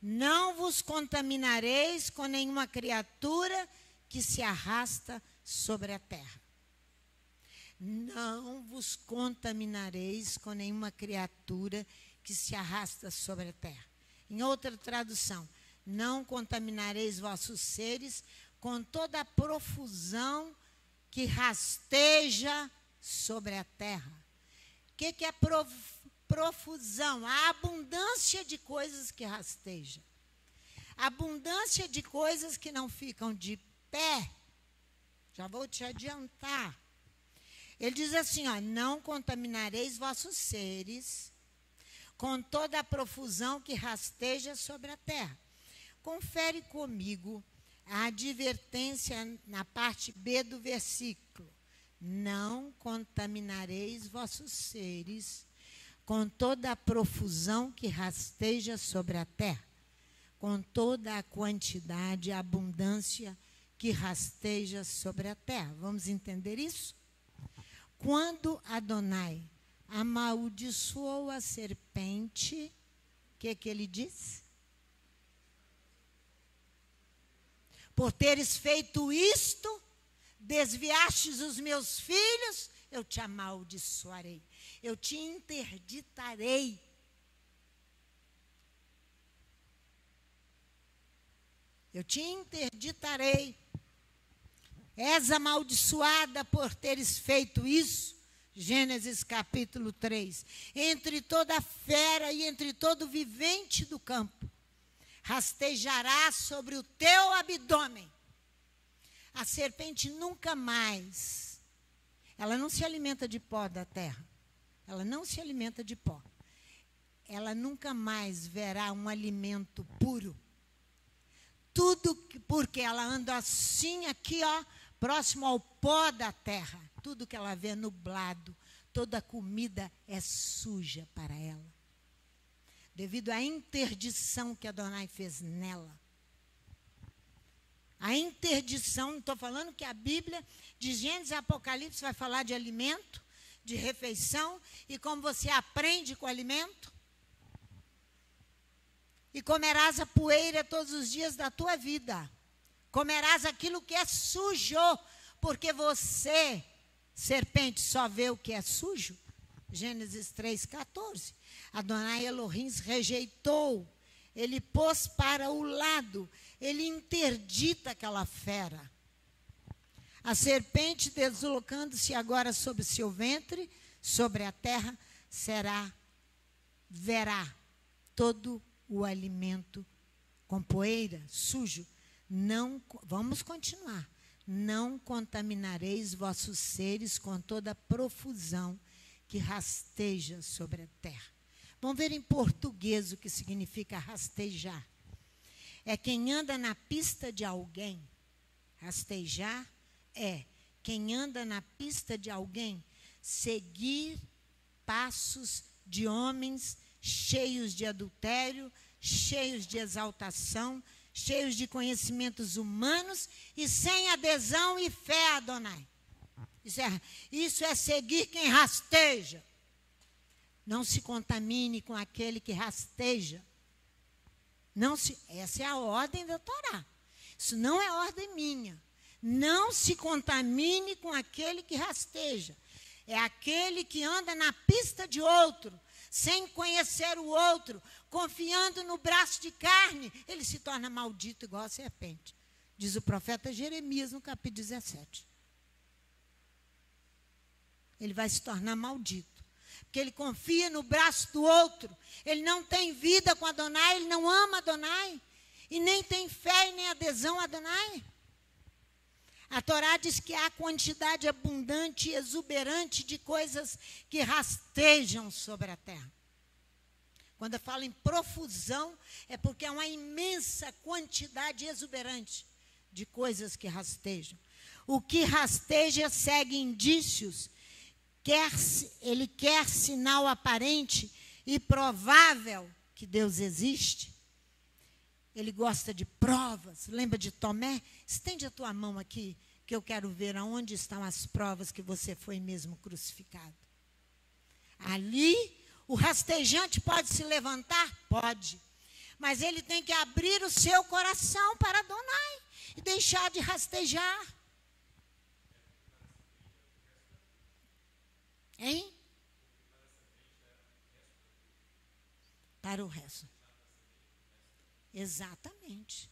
Não vos contaminareis com nenhuma criatura que se arrasta sobre a terra. Não vos contaminareis com nenhuma criatura que se arrasta sobre a terra. Em outra tradução, não contaminareis vossos seres com toda a profusão que rasteja sobre a terra. O que é profusão? A abundância de coisas que rasteja. A abundância de coisas que não ficam de pé. Já vou te adiantar. Ele diz assim, ó, não contaminareis vossos seres com toda a profusão que rasteja sobre a terra. Confere comigo a advertência na parte B do versículo. Não contaminareis vossos seres com toda a profusão que rasteja sobre a terra, com toda a quantidade, a abundância que rasteja sobre a terra. Vamos entender isso? Quando Adonai amaldiçoou a serpente, o que ele disse? Por teres feito isto, desviastes os meus filhos, eu te amaldiçoarei, eu te interditarei. Eu te interditarei. És amaldiçoada por teres feito isso. Gênesis capítulo 3. Entre toda fera e entre todo vivente do campo, rastejará sobre o teu abdômen. A serpente nunca mais, ela não se alimenta de pó da terra. Ela não se alimenta de pó. Ela nunca mais verá um alimento puro. Tudo porque ela anda assim aqui, ó, próximo ao pó da terra. Tudo que ela vê nublado, toda comida é suja para ela. Devido à interdição que Adonai fez nela. A interdição, não estou falando que a Bíblia, de Gênesis a Apocalipse, vai falar de alimento, de refeição, e como você aprende com o alimento. E comerás a poeira todos os dias da tua vida. Comerás aquilo que é sujo, porque você, serpente, só vê o que é sujo? Gênesis 3,14. Adonai Elohim rejeitou, ele pôs para o lado, ele interdita aquela fera. A serpente, deslocando-se agora sobre seu ventre, sobre a terra, verá todo o alimento com poeira, sujo. Não, vamos continuar. Não contaminareis vossos seres com toda a profusão que rasteja sobre a terra. Vamos ver em português o que significa rastejar. É quem anda na pista de alguém. Rastejar é quem anda na pista de alguém, seguir passos de homens cheios de adultério, cheios de exaltação, cheios de conhecimentos humanos e sem adesão e fé a Adonai. Isso é seguir quem rasteja. Não se contamine com aquele que rasteja. Essa é a ordem da Torá. Isso não é ordem minha. Não se contamine com aquele que rasteja. É aquele que anda na pista de outro, sem conhecer o outro, confiando no braço de carne, ele se torna maldito igual a serpente. Diz o profeta Jeremias no capítulo 17. Ele vai se tornar maldito, porque ele confia no braço do outro, ele não tem vida com Adonai, ele não ama Adonai, e nem tem fé e nem adesão a Adonai. A Torá diz que há quantidade abundante e exuberante de coisas que rastejam sobre a terra. Quando eu falo em profusão, é porque é uma imensa quantidade exuberante de coisas que rastejam. O que rasteja segue indícios, ele quer sinal aparente e provável que Deus existe. Ele gosta de provas. Lembra de Tomé? Estende a tua mão aqui, que eu quero ver aonde estão as provas que você foi mesmo crucificado. Ali, o rastejante pode se levantar? Pode. Mas ele tem que abrir o seu coração para Adonai e deixar de rastejar. Hein? Para o resto. Exatamente.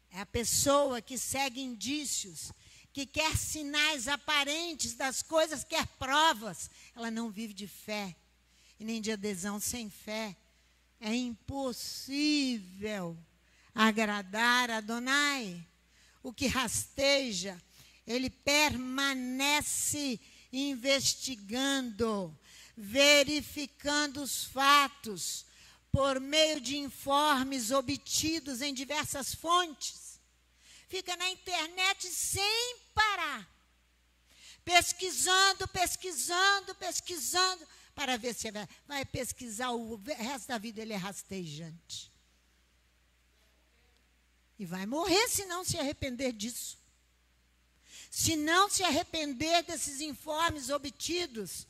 É a pessoa que segue indícios, que quer sinais aparentes das coisas, quer provas. Ela não vive de fé, e nem de adesão. Sem fé é impossível agradar a Adonai. O que rasteja, ele permanece investigando, verificando os fatos, por meio de informes obtidos em diversas fontes. Fica na internet sem parar, pesquisando, para ver se vai pesquisar o resto da vida. Ele é rastejante. E vai morrer se não se arrepender disso. Se não se arrepender desses informes obtidos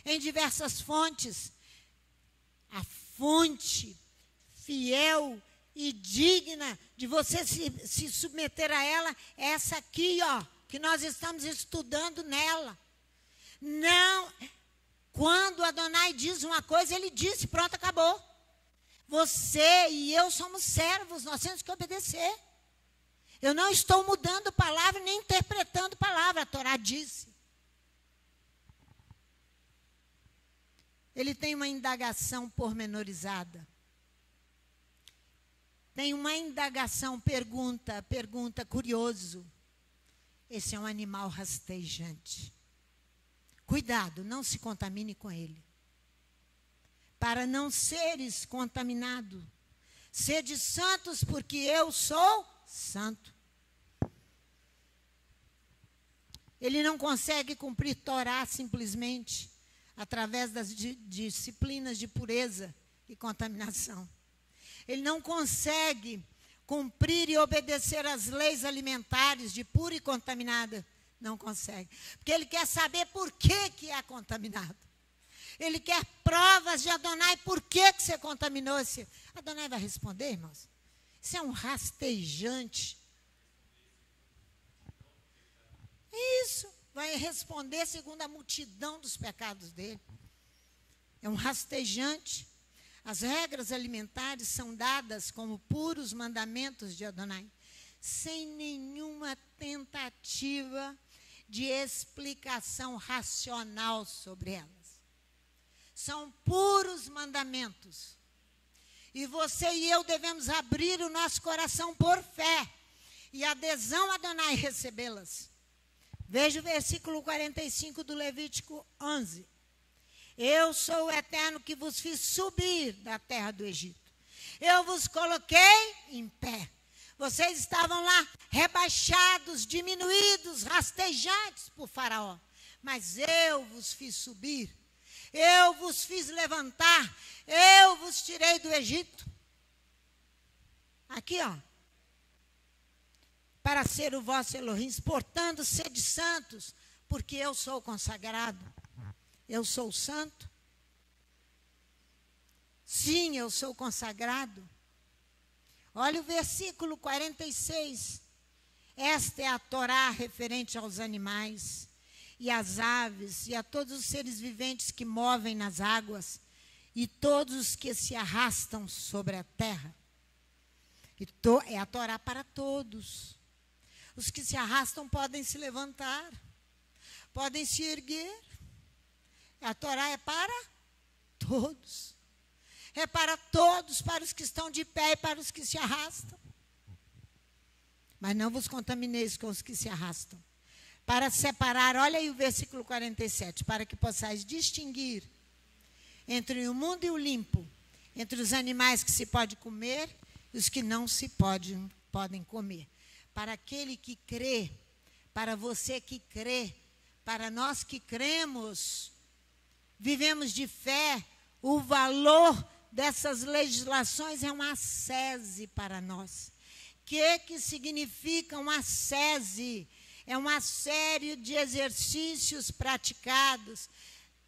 em diversas fontes. A fonte fiel e digna de você se submeter a ela é essa aqui, ó, que nós estamos estudando nela. Não, quando Adonai diz uma coisa, ele disse, pronto, acabou. Você e eu somos servos, nós temos que obedecer. Eu não estou mudando palavra, nem interpretando palavra, a Torá disse. Ele tem uma indagação pormenorizada. Tem uma indagação, pergunta, curioso. Esse é um animal rastejante. Cuidado, não se contamine com ele. Para não seres contaminado. Sede santos, porque eu sou santo. Ele não consegue cumprir Torá simplesmente através das disciplinas de pureza e contaminação. Ele não consegue cumprir e obedecer às leis alimentares de pura e contaminada. Não consegue. Porque ele quer saber por que é contaminado. Ele quer provas de Adonai, por que você contaminou esse. Adonai vai responder, irmãos? Isso é um rastejante. responder segundo a multidão dos pecados dele. É um rastejante. As regras alimentares são dadas como puros mandamentos de Adonai, sem nenhuma tentativa de explicação racional sobre elas. São puros mandamentos. E você e eu devemos abrir o nosso coração por fé e adesão a Adonai recebê-las. Veja o versículo 45 do Levítico 11. Eu sou o Eterno que vos fiz subir da terra do Egito. Eu vos coloquei em pé. Vocês estavam lá rebaixados, diminuídos, rastejantes por Faraó. Mas eu vos fiz subir. Eu vos fiz levantar. Eu vos tirei do Egito. Aqui, ó. Para ser o vosso Elohim, portanto, sede santos, porque eu sou consagrado. Eu sou santo. Sim, eu sou consagrado. Olha o versículo 46. Esta é a Torá referente aos animais, e às aves, e a todos os seres viventes que movem nas águas, e todos os que se arrastam sobre a terra. É a Torá para todos. Os que se arrastam podem se levantar, podem se erguer. A Torá é para todos. É para todos, para os que estão de pé e para os que se arrastam. Mas não vos contamineis com os que se arrastam. Para separar, olha aí o versículo 47, para que possais distinguir entre o mundo e o limpo, entre os animais que se pode comer e os que não se podem comer. Para aquele que crê, para você que crê, para nós que cremos, vivemos de fé, o valor dessas legislações é uma ascese para nós. O que significa uma ascese? É uma série de exercícios praticados,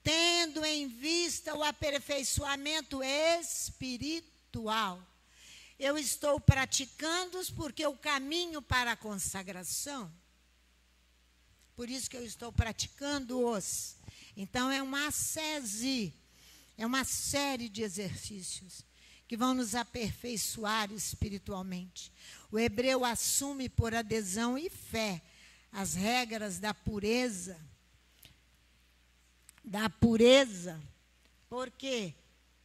tendo em vista o aperfeiçoamento espiritual. Eu estou praticando-os porque eu caminho para a consagração. Por isso que eu estou praticando-os. Então, é uma ascese, é uma série de exercícios que vão nos aperfeiçoar espiritualmente. O hebreu assume por adesão e fé as regras da pureza, porque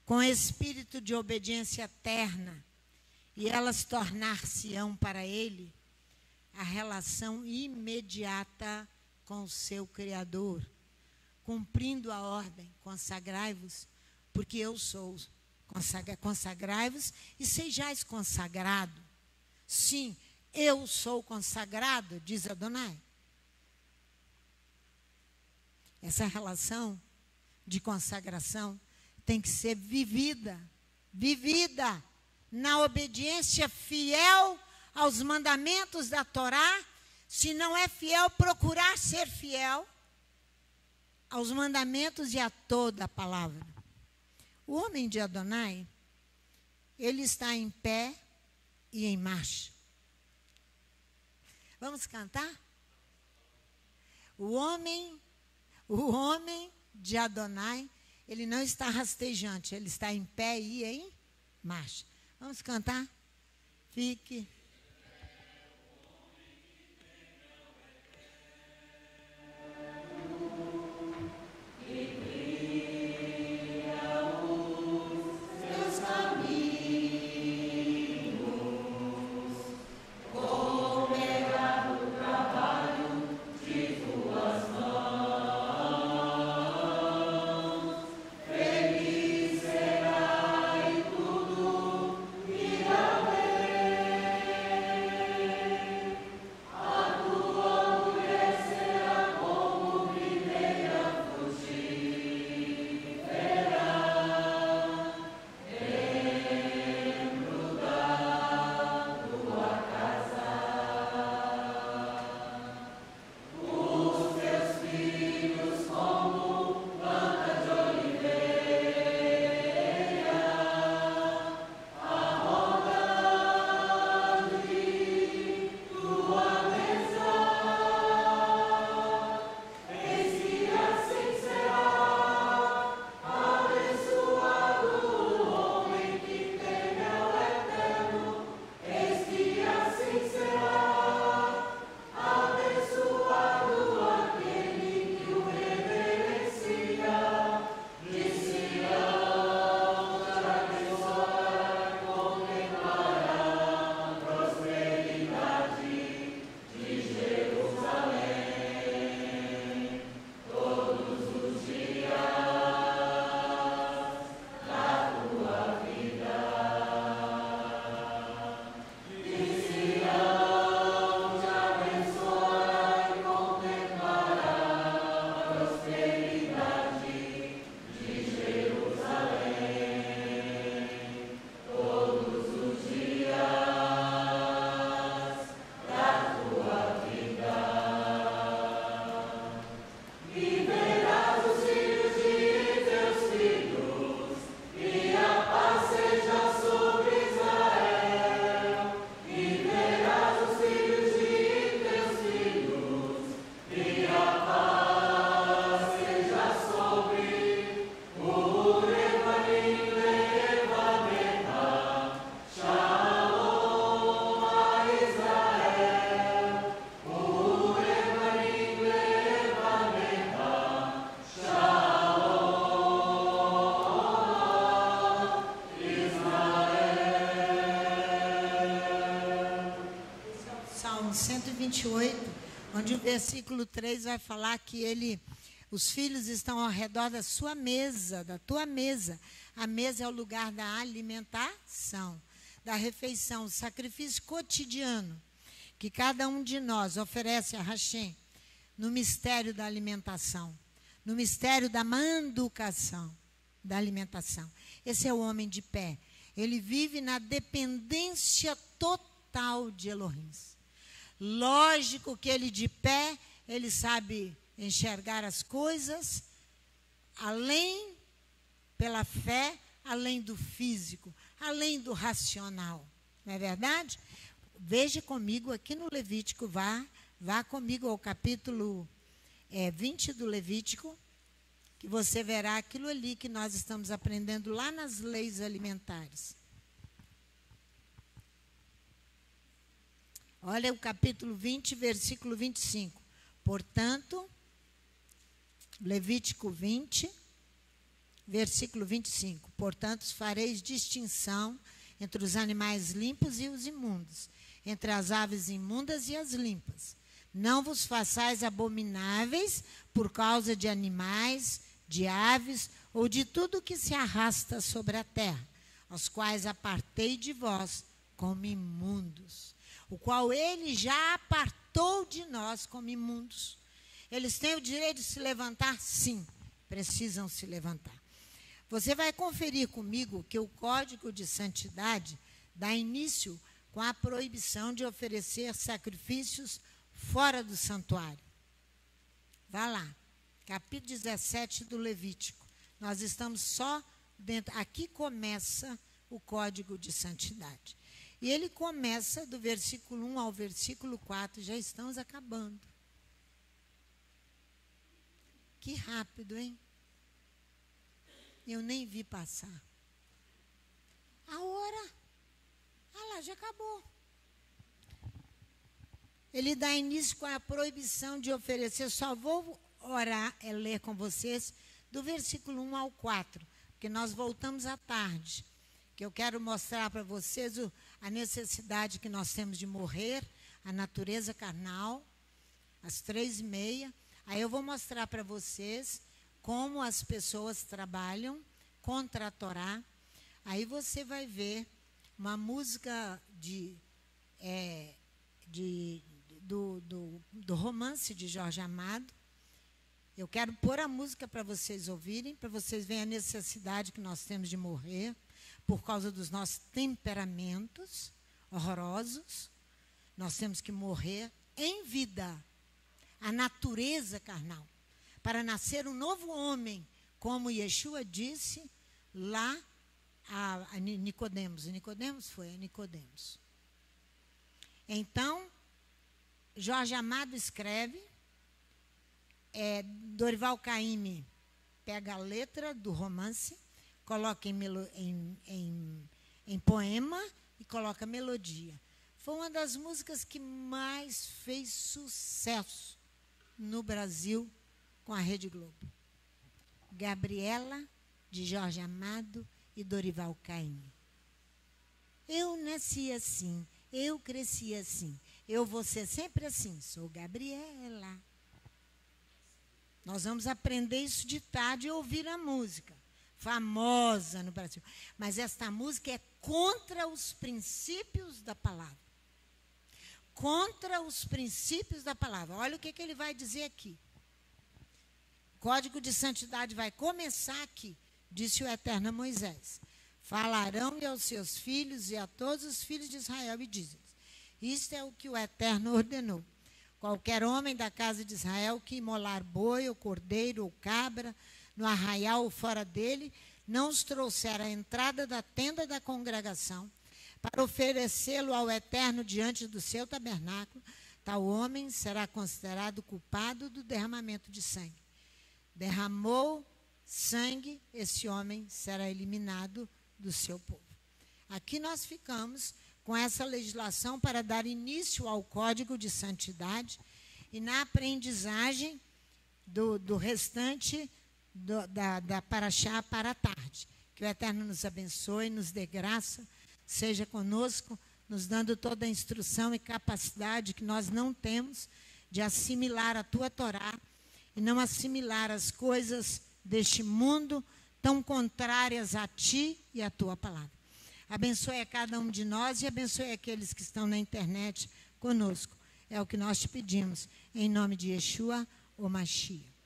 com espírito de obediência terna, e elas tornar-se-ão para ele a relação imediata com o seu Criador, cumprindo a ordem, consagrai-vos, porque eu sou. Consagrai-vos e sejais consagrado. Sim, eu sou consagrado, diz Adonai. Essa relação de consagração tem que ser vivida na obediência fiel aos mandamentos da Torá. Se não é fiel, procurar ser fiel aos mandamentos e a toda a palavra. O homem de Adonai, ele está em pé e em marcha. Vamos cantar? O homem de Adonai, ele não está rastejante, ele está em pé e em marcha. Vamos cantar? Fique. 8, onde o versículo 3 vai falar que os filhos estão ao redor da sua mesa, da tua mesa. A mesa é o lugar da alimentação, da refeição, o sacrifício cotidiano que cada um de nós oferece a Hashem no mistério da alimentação, no mistério da manducação, da alimentação. Esse é o homem de pé. Ele vive na dependência total de Elohim. Lógico que ele de pé, ele sabe enxergar as coisas além, pela fé, além do físico, além do racional. Não é verdade? Veja comigo aqui no Levítico, vá comigo ao capítulo 20 do Levítico, que você verá aquilo ali que nós estamos aprendendo lá nas leis alimentares. Olha o capítulo 20, versículo 25. Portanto, Levítico 20, versículo 25. Portanto, fareis distinção entre os animais limpos e os imundos, entre as aves imundas e as limpas. Não vos façais abomináveis por causa de animais, de aves ou de tudo que se arrasta sobre a terra, aos quais apartei de vós como imundos, o qual ele já apartou de nós como imundos. Eles têm o direito de se levantar? Sim, precisam se levantar. Você vai conferir comigo que o Código de Santidade dá início com a proibição de oferecer sacrifícios fora do santuário. Vá lá, capítulo 17 do Levítico. Nós estamos só dentro. Aqui começa o Código de Santidade. E ele começa do versículo 1 ao versículo 4, já estamos acabando. Que rápido, hein? Eu nem vi passar. A hora, lá, já acabou. Ele dá início com a proibição de oferecer, só vou orar, ler com vocês, do versículo 1 ao 4, porque nós voltamos à tarde, que eu quero mostrar para vocês a necessidade que nós temos de morrer, a natureza carnal, às 3h30. Aí eu vou mostrar para vocês como as pessoas trabalham contra a Torá. Aí você vai ver uma música do romance de Jorge Amado. Eu quero pôr a música para vocês ouvirem, para vocês verem a necessidade que nós temos de morrer por causa dos nossos temperamentos horrorosos. Nós temos que morrer em vida, a natureza carnal, para nascer um novo homem, como Yeshua disse lá a Nicodemos. Nicodemos foi a Nicodemos. Então, Jorge Amado escreve, Dorival Caymmi pega a letra do romance, coloca em poema e coloca melodia. Foi uma das músicas que mais fez sucesso no Brasil com a Rede Globo. Gabriela, de Jorge Amado e Dorival Caymmi. Eu nasci assim, eu cresci assim, eu vou ser sempre assim, sou Gabriela. Nós vamos aprender isso de tarde e ouvir a música, famosa no Brasil. Mas esta música é contra os princípios da palavra. Contra os princípios da palavra. Olha o que ele vai dizer aqui. O Código de Santidade vai começar aqui, disse o Eterno a Moisés. Falarão aos seus filhos e a todos os filhos de Israel e dizem: isto é o que o Eterno ordenou. Qualquer homem da casa de Israel que imolar boi ou cordeiro ou cabra no arraial ou fora dele, não os trouxer à entrada da tenda da congregação para oferecê-lo ao Eterno diante do seu tabernáculo, tal homem será considerado culpado do derramamento de sangue. Derramou sangue, esse homem será eliminado do seu povo. Aqui nós ficamos com essa legislação para dar início ao Código de Santidade e na aprendizagem do restante da Paraxá para a tarde. Que o Eterno nos abençoe, nos dê graça, seja conosco, nos dando toda a instrução e capacidade que nós não temos de assimilar a tua Torá e não assimilar as coisas deste mundo tão contrárias a ti e à tua palavra. Abençoe a cada um de nós e abençoe aqueles que estão na internet conosco. É o que nós te pedimos, em nome de Yeshua, o Mashiach.